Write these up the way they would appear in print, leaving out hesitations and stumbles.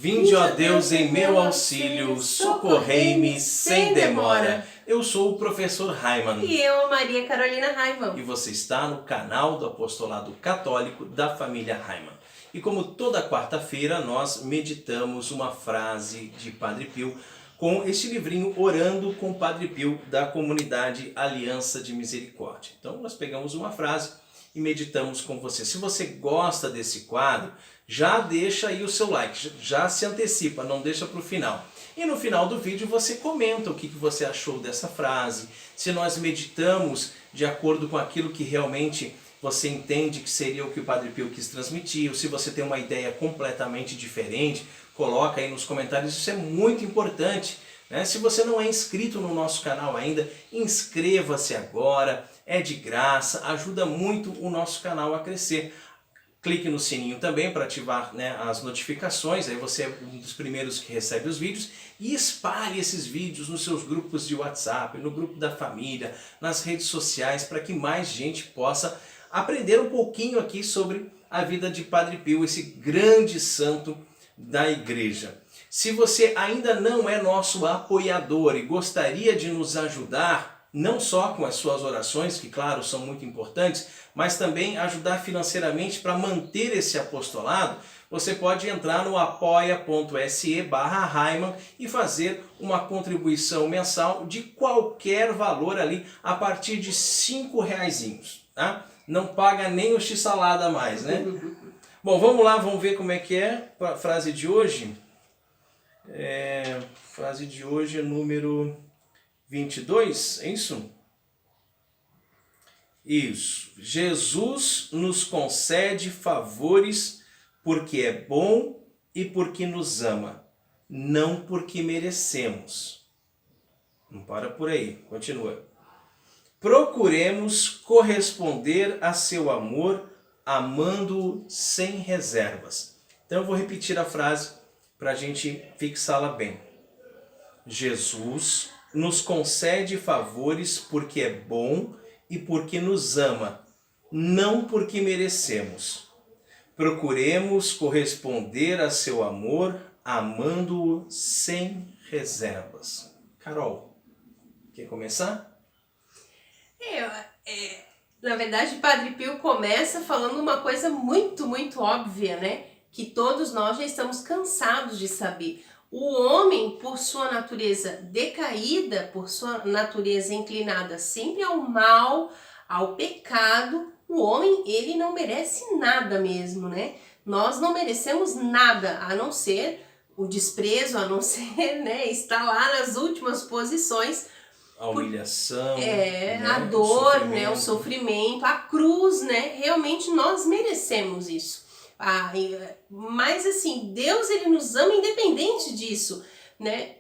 Vinde, ó Deus, em meu auxílio, socorrei-me sem demora. Eu sou o professor Raimann. E eu, Maria Carolina Raimann. E você está no canal do Apostolado Católico da família Raimann. E como toda quarta-feira, nós meditamos uma frase de Padre Pio com este livrinho Orando com Padre Pio da comunidade Aliança de Misericórdia. Então nós pegamos uma frase e meditamos com você. Se você gosta desse quadro, já deixa aí o seu like, já se antecipa, não deixa para o final. E no final do vídeo você comenta o que você achou dessa frase, se nós meditamos de acordo com aquilo que realmente você entende que seria o que o Padre Pio quis transmitir, ou se você tem uma ideia completamente diferente, coloca aí nos comentários, isso é muito importante. Se você não é inscrito no nosso canal ainda, inscreva-se agora, é de graça, ajuda muito o nosso canal a crescer. Clique no sininho também para ativar as notificações, aí você é um dos primeiros que recebe os vídeos, e espalhe esses vídeos nos seus grupos de WhatsApp, no grupo da família, nas redes sociais, para que mais gente possa aprender um pouquinho aqui sobre a vida de Padre Pio, esse grande santo da Igreja. Se você ainda não é nosso apoiador e gostaria de nos ajudar, não só com as suas orações, que claro são muito importantes, mas também ajudar financeiramente para manter esse apostolado, você pode entrar no apoia.se/Raimann e fazer uma contribuição mensal de qualquer valor ali, a partir de R$5, tá? Não paga nem o x-salada a mais, né? Bom, vamos lá, vamos ver como é que é a frase de hoje. Frase de hoje é número 22, é isso? Isso. Jesus nos concede favores porque é bom e porque nos ama, não porque merecemos. Não para por aí, continua. Procuremos corresponder a seu amor, amando-o sem reservas. Então eu vou repetir a frase para a gente fixá-la bem. Jesus nos concede favores porque é bom e porque nos ama, não porque merecemos. Procuremos corresponder a seu amor, amando-o sem reservas. Carol, quer começar? Na verdade, Padre Pio começa falando uma coisa muito, muito óbvia, né? Que todos nós já estamos cansados de saber. O homem, por sua natureza decaída, por sua natureza inclinada sempre ao mal, ao pecado, o homem, ele não merece nada mesmo, né? Nós não merecemos nada, a não ser o desprezo, a não ser, estar lá nas últimas posições. A humilhação, a dor, o sofrimento, a cruz, realmente nós merecemos isso. Mas assim, Deus, ele nos ama independente disso, né?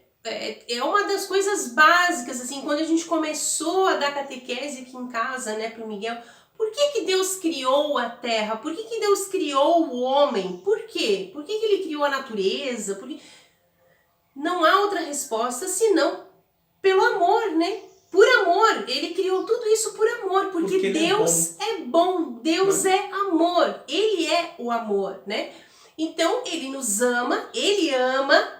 É uma das coisas básicas, assim, quando a gente começou a dar catequese aqui em casa, pro Miguel, por que Deus criou a terra? Por que Deus criou o homem? Por quê? Por que ele criou a natureza? Não há outra resposta senão pelo amor, Por amor, ele criou tudo isso por amor, porque Deus é bom, Deus é amor, ele é o amor, Então, ele nos ama, ele ama,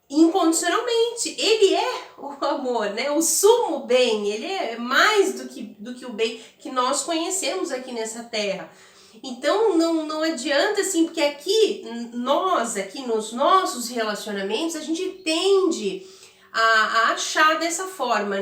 incondicionalmente, ele é o amor, o sumo bem, ele é mais do que o bem que nós conhecemos aqui nessa terra. Então, não adianta assim, porque aqui nos nossos relacionamentos, a gente tende a achar dessa forma,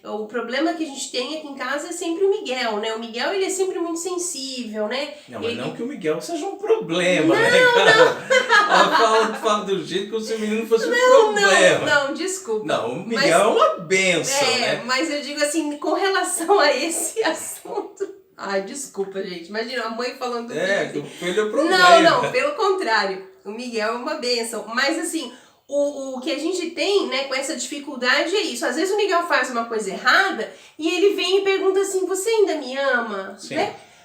O problema que a gente tem aqui em casa é sempre o Miguel, O Miguel, ele é sempre muito sensível, Não, mas não que o Miguel seja um problema, cara? Ela fala do jeito como se o menino fosse um problema. Não, desculpa. Não, o Miguel é uma bênção, mas eu digo assim, com relação a esse assunto... Ai, desculpa, gente. Imagina a mãe falando do filho. O filho é o problema. Não, pelo contrário. O Miguel é uma bênção. Mas assim... O que a gente tem, com essa dificuldade é isso. Às vezes o Miguel faz uma coisa errada e ele vem e pergunta assim, você ainda me ama? Sim.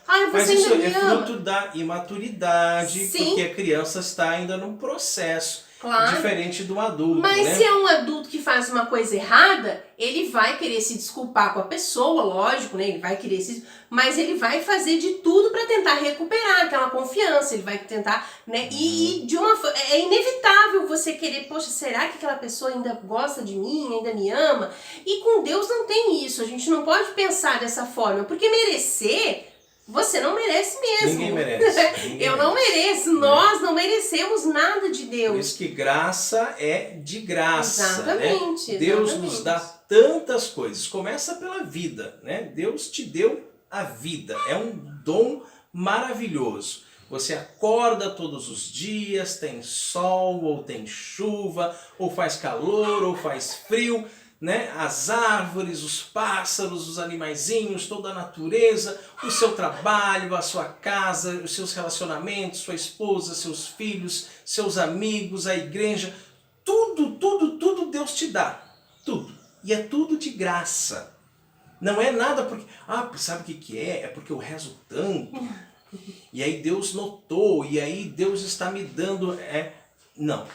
Ai, Mas você isso ainda me é ama. fruto da imaturidade, Sim. porque a criança está ainda num processo Claro. diferente do adulto, Mas né? se é um adulto que faz uma coisa errada, ele vai querer se desculpar com a pessoa, lógico, né? Ele vai querer se... Mas ele vai fazer de tudo para tentar recuperar aquela confiança, ele vai tentar, né? E de uma é inevitável você querer, poxa, será que aquela pessoa ainda gosta de mim, ainda me ama? E com Deus não tem isso, a gente não pode pensar dessa forma, porque merecer... Você não merece mesmo. Ninguém merece. Eu não mereço. Nós não merecemos nada de Deus. Por isso que graça é de graça. Exatamente. Né? Deus exatamente. nos dá tantas coisas. Começa pela vida. Né? Deus te deu a vida. É um dom maravilhoso. Você acorda todos os dias, tem sol, ou tem chuva, ou faz calor, ou faz frio. Né? As árvores, os pássaros, os animaizinhos, toda a natureza, o seu trabalho, a sua casa, os seus relacionamentos, sua esposa, seus filhos, seus amigos, a igreja, tudo Deus te dá, tudo. E é tudo de graça. Não é nada porque, sabe o que é? É porque eu rezo tanto, e aí Deus notou, e aí Deus está me dando, não,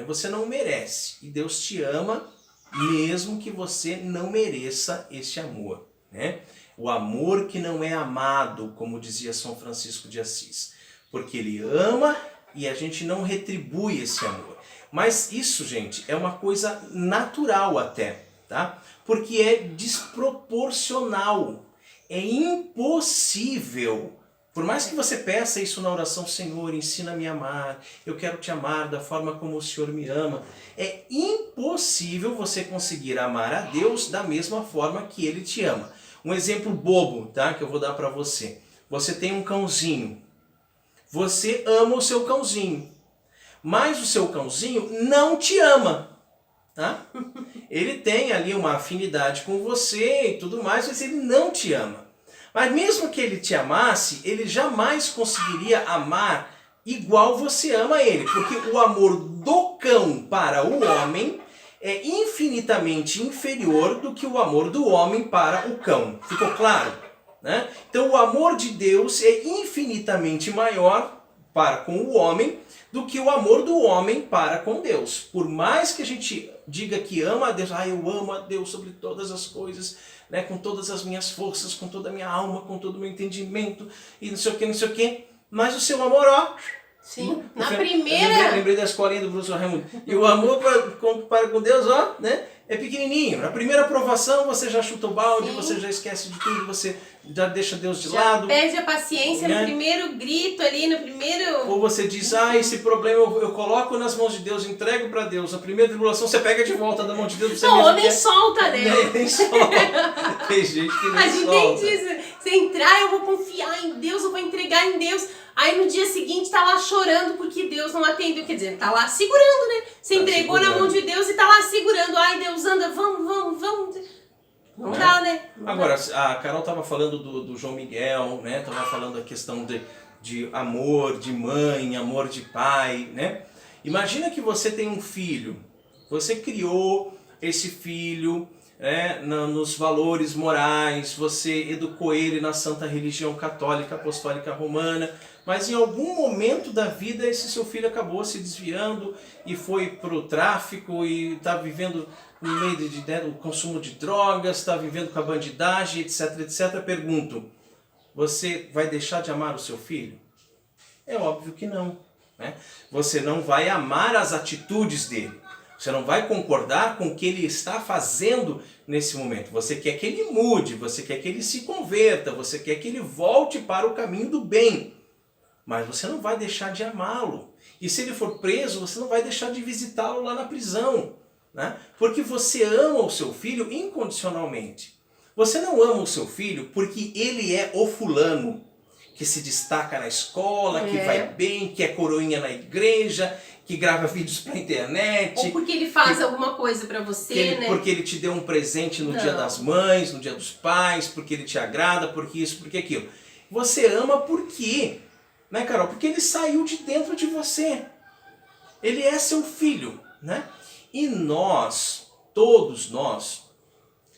você não merece, e Deus te ama, mesmo que você não mereça este amor, né? O amor que não é amado, como dizia São Francisco de Assis, porque ele ama e a gente não retribui esse amor. Mas isso, gente, é uma coisa natural até, tá? Porque é desproporcional, é impossível. Por mais que você peça isso na oração, Senhor, ensina-me a amar, eu quero te amar da forma como o Senhor me ama, é impossível você conseguir amar a Deus da mesma forma que Ele te ama. Um exemplo bobo, tá, que eu vou dar para você. Você tem um cãozinho, você ama o seu cãozinho, mas o seu cãozinho não te ama. Tá? Ele tem ali uma afinidade com você e tudo mais, mas ele não te ama. Mas mesmo que ele te amasse, ele jamais conseguiria amar igual você ama ele. Porque o amor do cão para o homem é infinitamente inferior do que o amor do homem para o cão. Ficou claro? Né? Então o amor de Deus é infinitamente maior para com o homem do que o amor do homem para com Deus. Por mais que a gente diga que ama a Deus, eu amo a Deus sobre todas as coisas, né, com todas as minhas forças, com toda a minha alma, com todo o meu entendimento, e não sei o que, mas o seu amor, Sim, na primeira... Lembrei da escolinha do professor Raimundo. E o amor para com Deus, né, é pequenininho. Na primeira aprovação você já chuta o balde, você já esquece de tudo, você já deixa Deus de lado. Perde a paciência, né? No primeiro grito ali, no primeiro... Ou você diz, esse problema eu coloco nas mãos de Deus, entrego para Deus. A primeira tribulação você pega de volta da mão de Deus. Você ou nem solta, né? Nem solta. Tem gente que nem solta. A gente nem diz, se entrar eu vou confiar em Deus, eu vou entregar em Deus. Aí no dia seguinte tá lá chorando porque Deus não atendeu. Quer dizer, tá lá segurando, né? Você entregou na mão de Deus e tá lá segurando. Ai, Deus, anda, vamos. Não dá, né? Agora, a Carol tava falando do João Miguel, né? Tava falando a questão de amor, de mãe, amor de pai, né? Imagina que você tem um filho. Você criou esse filho, né, nos valores morais, você educou ele na santa religião católica, apostólica romana, mas em algum momento da vida esse seu filho acabou se desviando e foi para o tráfico e está vivendo no meio do consumo de drogas, está vivendo com a bandidagem, etc. Pergunto, você vai deixar de amar o seu filho? É óbvio que não, né? Você não vai amar as atitudes dele. Você não vai concordar com o que ele está fazendo nesse momento. Você quer que ele mude, você quer que ele se converta, você quer que ele volte para o caminho do bem. Mas você não vai deixar de amá-lo. E se ele for preso, você não vai deixar de visitá-lo lá na prisão, né? Porque você ama o seu filho incondicionalmente. Você não ama o seu filho porque ele é o fulano que se destaca na escola, que vai bem, que é coroinha na igreja, que grava vídeos pra internet. Ou porque ele faz alguma coisa pra você, né? Porque ele te deu um presente no Dia das Mães, no Dia dos Pais, porque ele te agrada, porque isso, porque aquilo. Você ama por quê? Né, Carol? Porque ele saiu de dentro de você. Ele é seu filho, né? E nós, todos nós,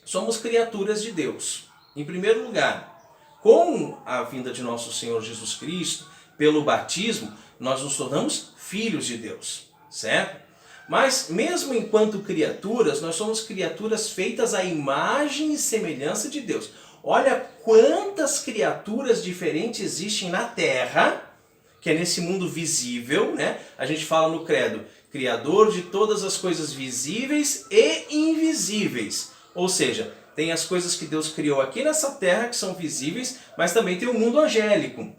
somos criaturas de Deus. Em primeiro lugar, Com a vinda de nosso Senhor Jesus Cristo, pelo batismo, nós nos tornamos filhos de Deus, certo? Mas mesmo enquanto criaturas, nós somos criaturas feitas à imagem e semelhança de Deus. Olha quantas criaturas diferentes existem na Terra, que é nesse mundo visível, né? A gente fala no credo, Criador de todas as coisas visíveis e invisíveis. Ou seja, tem as coisas que Deus criou aqui nessa terra que são visíveis, mas também tem o mundo angélico,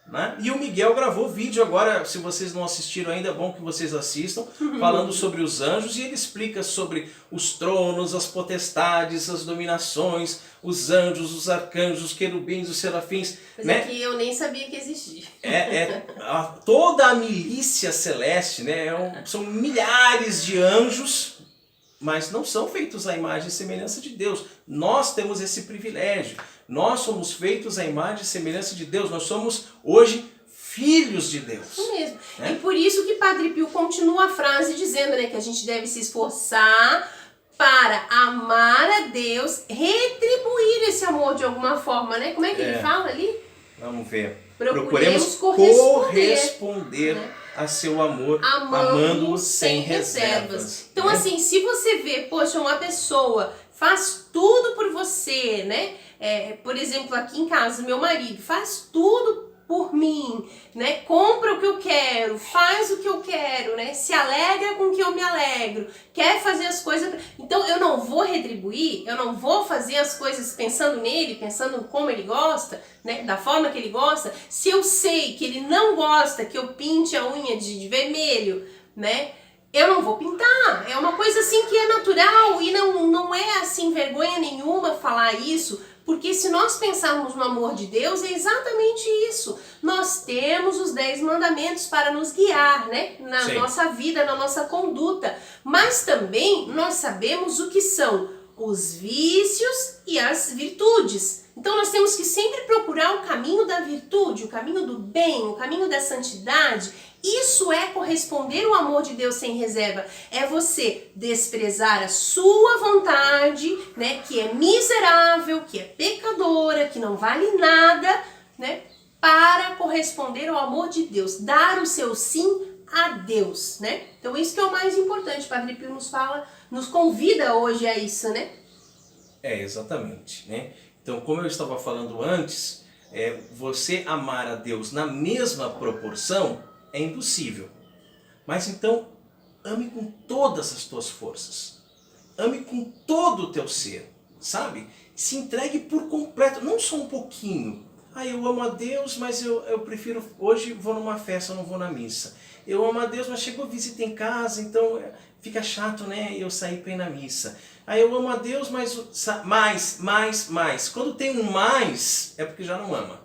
né? E o Miguel gravou vídeo agora, se vocês não assistiram ainda, é bom que vocês assistam, falando sobre os anjos, e ele explica sobre os tronos, as potestades, as dominações, os anjos, os arcanjos, os querubins, os serafins. Mas né? é que eu nem sabia que existia. Toda a milícia celeste, né? São milhares de anjos, mas não são feitos à imagem e semelhança de Deus. Nós temos esse privilégio. Nós somos feitos à imagem e semelhança de Deus. Nós somos hoje filhos de Deus. Isso mesmo. Né? E por isso que Padre Pio continua a frase dizendo, né, que a gente deve se esforçar para amar a Deus, retribuir esse amor de alguma forma, né? Como é que ele fala ali? Vamos ver. Procuremos corresponder, né? a seu amor, amando-o sem reservas. Então, assim, se você vê, poxa, uma pessoa faz tudo por você, né? Por exemplo, aqui em casa, meu marido faz tudo por mim, né? Compra o que eu quero, faz o que eu quero, né? Se alegra com o que eu me alegro, quer fazer as coisas. Então eu não vou retribuir, eu não vou fazer as coisas pensando nele, pensando como ele gosta, né? Da forma que ele gosta. Se eu sei que ele não gosta que eu pinte a unha de vermelho, né? Eu não vou pintar. É uma coisa assim que é natural e não é assim vergonha nenhuma falar isso. Porque se nós pensarmos no amor de Deus, é exatamente isso. Nós temos os 10 mandamentos para nos guiar, né? Na nossa vida, na nossa conduta. Mas também nós sabemos o que são os vícios e as virtudes. Então nós temos que sempre procurar o caminho da virtude, o caminho do bem, o caminho da santidade. Isso é corresponder ao amor de Deus sem reserva. É você desprezar a sua vontade, né, que é miserável, que é pecadora, que não vale nada, né, para corresponder ao amor de Deus. Dar o seu sim a Deus, né? Então isso que é o mais importante. Padre Pio nos fala, nos convida hoje a isso, né? Exatamente, né? Então, como eu estava falando antes, você amar a Deus na mesma proporção é impossível. Mas então, ame com todas as tuas forças. Ame com todo o teu ser, sabe? Se entregue por completo, não só um pouquinho. Eu amo a Deus, mas eu prefiro, hoje vou numa festa, não vou na missa. Eu amo a Deus, mas chegou visita em casa, então fica chato, né? Eu sair para ir na missa. Eu amo a Deus, mas mais. Quando tem um mais, é porque já não ama.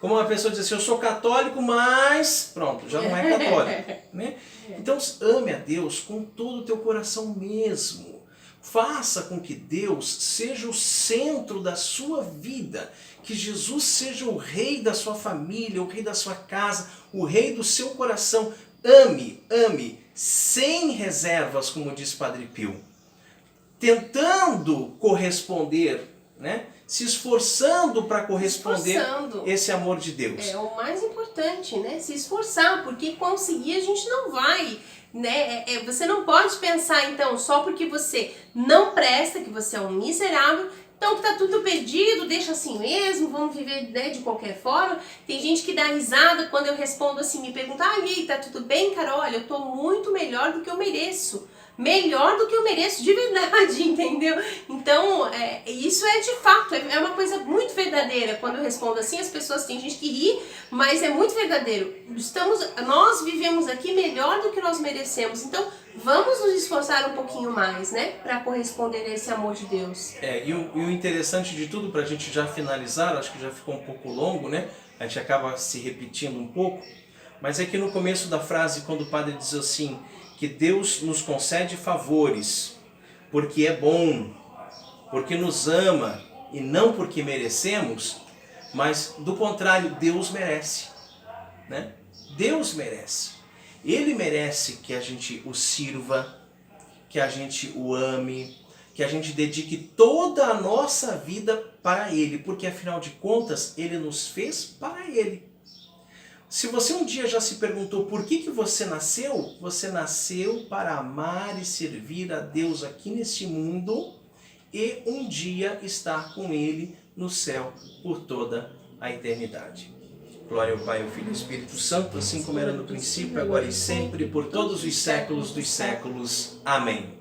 Como uma pessoa diz assim, eu sou católico, mas... Pronto, já não é católico. Né? Então, ame a Deus com todo o teu coração mesmo. Faça com que Deus seja o centro da sua vida. Que Jesus seja o rei da sua família, o rei da sua casa, o rei do seu coração. Ame, sem reservas, como diz Padre Pio. Tentando corresponder, né? Se esforçando para corresponder esse amor de Deus. É o mais importante, né? Se esforçar, porque conseguir a gente não vai, né? Você não pode pensar, então, só porque você não presta, que você é um miserável, então que tá tudo perdido, deixa assim mesmo, vamos viver, né, de qualquer forma. Tem gente que dá risada quando eu respondo assim, me pergunta, e aí, tá tudo bem, Carol? Olha, eu tô muito melhor do que eu mereço. Melhor do que eu mereço de verdade, entendeu? Então, isso é de fato, é uma coisa muito verdadeira. Quando eu respondo assim, as pessoas, tem gente que ri, mas é muito verdadeiro. Nós vivemos aqui melhor do que nós merecemos, então vamos nos esforçar um pouquinho mais, né? Para corresponder a esse amor de Deus. E o interessante de tudo, para a gente já finalizar, acho que já ficou um pouco longo, né? A gente acaba se repetindo um pouco, mas é que no começo da frase, quando o padre diz assim, que Deus nos concede favores, porque é bom, porque nos ama, e não porque merecemos, mas do contrário, Deus merece, né? Deus merece. Ele merece que a gente o sirva, que a gente o ame, que a gente dedique toda a nossa vida para Ele, porque afinal de contas, Ele nos fez para Ele. Se você um dia já se perguntou por que você nasceu para amar e servir a Deus aqui neste mundo e um dia estar com Ele no céu por toda a eternidade. Glória ao Pai, ao Filho e ao Espírito Santo, assim como era no princípio, agora e sempre, por todos os séculos dos séculos. Amém.